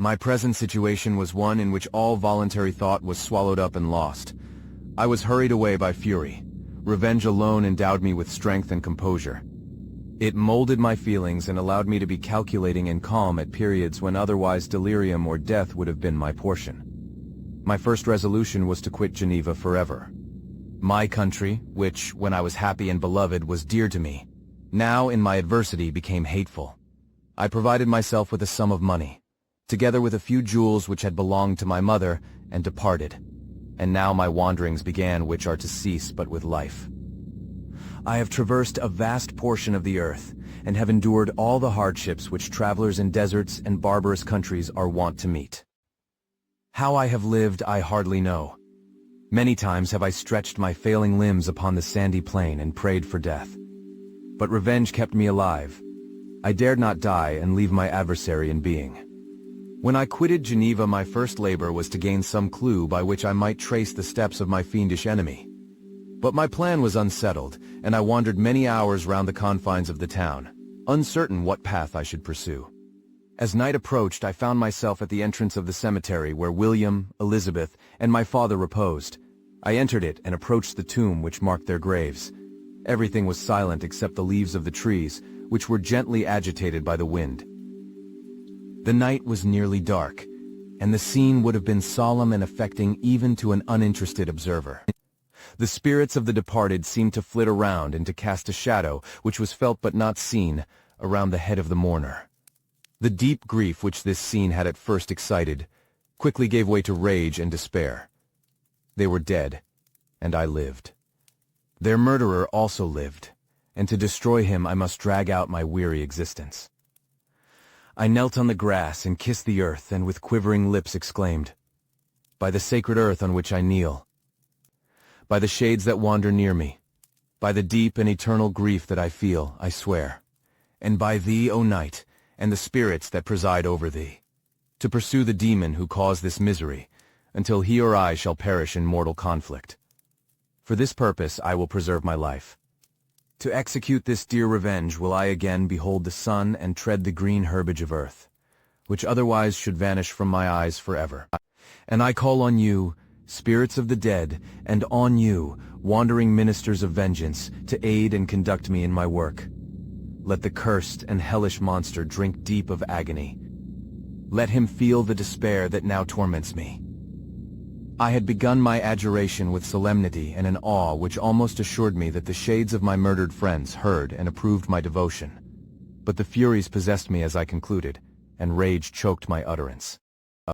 My present situation was one in which all voluntary thought was swallowed up and lost. I was hurried away by fury. Revenge alone endowed me with strength and composure. It molded my feelings and allowed me to be calculating and calm at periods when otherwise delirium or death would have been my portion. My first resolution was to quit Geneva forever. My country, which, when I was happy and beloved, was dear to me, now in my adversity became hateful. I provided myself with a sum of money, together with a few jewels which had belonged to my mother, and departed. And now my wanderings began, which are to cease but with life. I have traversed a vast portion of the earth, and have endured all the hardships which travelers in deserts and barbarous countries are wont to meet. How I have lived I hardly know. Many times have I stretched my failing limbs upon the sandy plain and prayed for death. But revenge kept me alive. I dared not die and leave my adversary in being. When I quitted Geneva, my first labor was to gain some clue by which I might trace the steps of my fiendish enemy. But my plan was unsettled, and I wandered many hours round the confines of the town, uncertain what path I should pursue. As night approached, I found myself at the entrance of the cemetery where William, Elizabeth, and my father reposed. I entered it and approached the tomb which marked their graves. Everything was silent except the leaves of the trees, which were gently agitated by the wind. The night was nearly dark, and the scene would have been solemn and affecting even to an uninterested observer. The spirits of the departed seemed to flit around and to cast a shadow, which was felt but not seen, around the head of the mourner. The deep grief which this scene had at first excited quickly gave way to rage and despair. They were dead, and I lived. Their murderer also lived, and to destroy him I must drag out my weary existence. I knelt on the grass and kissed the earth, and with quivering lips exclaimed, "By the sacred earth on which I kneel, by the shades that wander near me, by the deep and eternal grief that I feel, I swear, and by thee, O night, and the spirits that preside over thee, to pursue the demon who caused this misery, until he or I shall perish in mortal conflict. For this purpose I will preserve my life. To execute this dear revenge will I again behold the sun and tread the green herbage of earth, which otherwise should vanish from my eyes forever. And I call on you, spirits of the dead, and on you, wandering ministers of vengeance, to aid and conduct me in my work. Let the cursed and hellish monster drink deep of agony. Let him feel the despair that now torments me." I had begun my adjuration with solemnity and an awe which almost assured me that the shades of my murdered friends heard and approved my devotion. But the furies possessed me as I concluded, and rage choked my utterance.